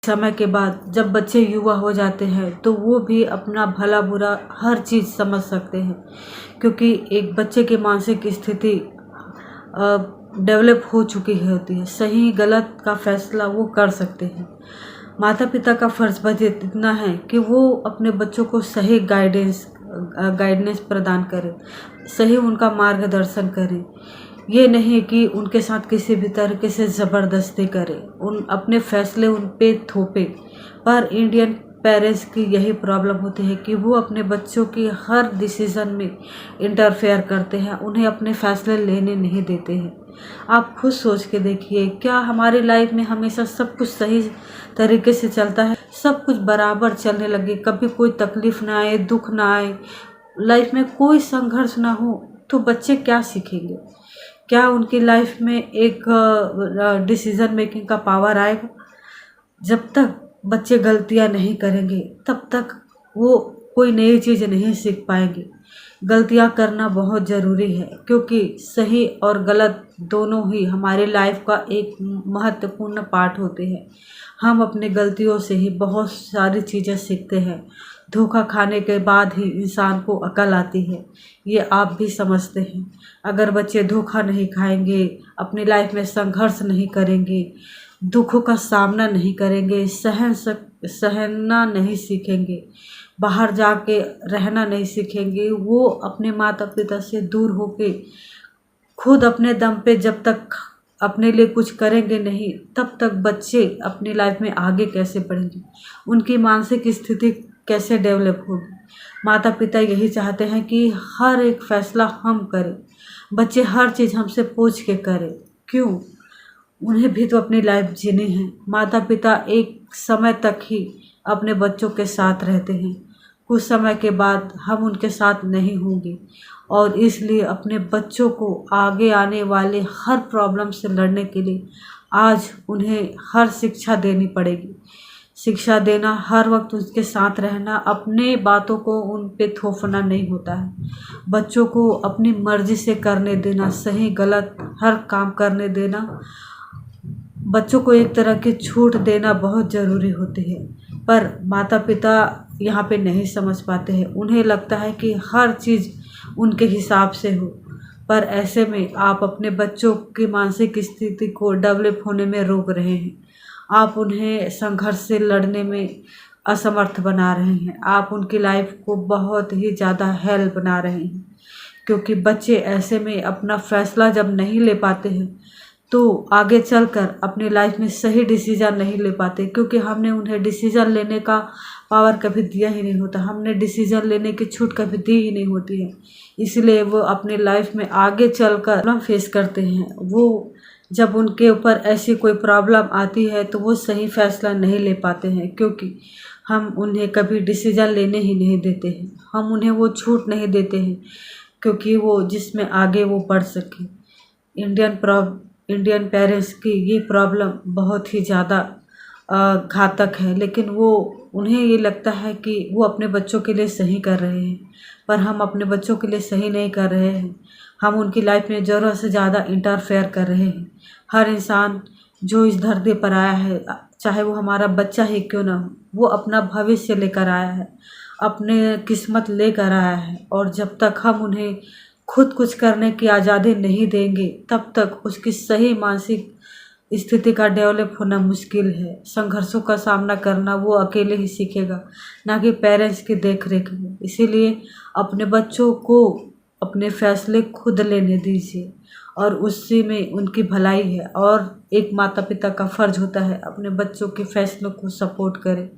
समय के बाद जब बच्चे युवा हो जाते हैं तो वो भी अपना भला बुरा हर चीज़ समझ सकते हैं, क्योंकि एक बच्चे की मानसिक स्थिति डेवलप हो चुकी होती है। सही गलत का फैसला वो कर सकते हैं। माता पिता का फ़र्ज़ बस इतना है कि वो अपने बच्चों को सही गाइडेंस प्रदान करें, सही उनका मार्गदर्शन करें। ये नहीं कि उनके साथ किसी भी तरीके से ज़बरदस्ती करें, अपने फ़ैसले उन पे थोपें। पर इंडियन पेरेंट्स की यही प्रॉब्लम होती है कि वो अपने बच्चों की हर डिसीज़न में इंटरफेयर करते हैं, उन्हें अपने फ़ैसले लेने नहीं देते हैं। आप खुद सोच के देखिए, क्या हमारी लाइफ में हमेशा सब कुछ सही तरीके से चलता है? सब कुछ बराबर चलने लगे, कभी कोई तकलीफ़ ना आए, दुःख ना आए, लाइफ में कोई संघर्ष ना हो, तो बच्चे क्या सीखेंगे? क्या उनकी लाइफ में एक डिसीज़न मेकिंग का पावर आएगा? जब तक बच्चे गलतियां नहीं करेंगे तब तक वो कोई नई चीज़ नहीं सीख पाएंगे। गलतियां करना बहुत ज़रूरी है, क्योंकि सही और गलत दोनों ही हमारे लाइफ का एक महत्वपूर्ण पार्ट होते हैं। हम अपनी गलतियों से ही बहुत सारी चीज़ें सीखते हैं। धोखा खाने के बाद ही इंसान को अकल आती है, ये आप भी समझते हैं। अगर बच्चे धोखा नहीं खाएंगे, अपनी लाइफ में संघर्ष नहीं करेंगे, दुखों का सामना नहीं करेंगे, सहना नहीं सीखेंगे, बाहर जाके रहना नहीं सीखेंगे, वो अपने माता पिता से दूर होके खुद अपने दम पे जब तक अपने लिए कुछ करेंगे नहीं, तब तक बच्चे अपनी लाइफ में आगे कैसे बढ़ेंगे? उनकी मानसिक स्थिति कैसे डेवलप होगी? माता पिता यही चाहते हैं कि हर एक फैसला हम करें, बच्चे हर चीज़ हमसे पूछ के करें। क्यों? उन्हें भी तो अपनी लाइफ जीनी है। माता पिता एक समय तक ही अपने बच्चों के साथ रहते हैं, कुछ समय के बाद हम उनके साथ नहीं होंगे, और इसलिए अपने बच्चों को आगे आने वाले हर प्रॉब्लम से लड़ने के लिए आज उन्हें हर शिक्षा देनी पड़ेगी। शिक्षा देना, हर वक्त उसके साथ रहना, अपने बातों को उन पे थोपना नहीं होता है। बच्चों को अपनी मर्ज़ी से करने देना, सही गलत हर काम करने देना, बच्चों को एक तरह की छूट देना बहुत ज़रूरी होती है। पर माता पिता यहाँ पे नहीं समझ पाते हैं। उन्हें लगता है कि हर चीज़ उनके हिसाब से हो, पर ऐसे में आप अपने बच्चों की मानसिक स्थिति को डेवलप होने में रोक रहे हैं। आप उन्हें संघर्ष से लड़ने में असमर्थ बना रहे हैं। आप उनकी लाइफ को बहुत ही ज़्यादा हेल बना रहे हैं, क्योंकि बच्चे ऐसे में अपना फ़ैसला जब नहीं ले पाते हैं तो आगे चलकर अपनी लाइफ में सही डिसीज़न नहीं ले पाते, क्योंकि हमने उन्हें डिसीज़न लेने का पावर कभी दिया ही नहीं होता, हमने डिसीज़न लेने की छूट कभी दी ही नहीं होती है। इसलिए वो अपनी लाइफ में आगे चलकर प्रॉब्लम फेस करते हैं। वो जब उनके ऊपर ऐसी कोई प्रॉब्लम आती है तो वो सही फैसला नहीं ले पाते हैं, क्योंकि हम उन्हें कभी डिसीज़न लेने ही नहीं देते हैं। हम उन्हें वो छूट नहीं देते हैं, क्योंकि वो जिसमें आगे वो बढ़ सके। इंडियन पेरेंट्स की ये प्रॉब्लम बहुत ही ज़्यादा घातक है, लेकिन उन्हें ये लगता है कि वो अपने बच्चों के लिए सही कर रहे हैं, पर हम अपने बच्चों के लिए सही नहीं कर रहे हैं। हम उनकी लाइफ में ज़रूरत से ज़्यादा इंटरफेयर कर रहे हैं। हर इंसान जो इस धरती पर आया है, चाहे वो हमारा बच्चा ही क्यों ना हो, वो अपना भविष्य लेकर आया है, अपने किस्मत लेकर आया है, और जब तक हम उन्हें खुद कुछ करने की आज़ादी नहीं देंगे तब तक उसकी सही मानसिक स्थिति का डेवलप होना मुश्किल है। संघर्षों का सामना करना वो अकेले ही सीखेगा, ना कि पेरेंट्स की देख रेख में। इसीलिए अपने बच्चों को अपने फैसले खुद लेने दीजिए, और उसी में उनकी भलाई है। और एक माता पिता का फ़र्ज़ होता है अपने बच्चों के फैसलों को सपोर्ट करें।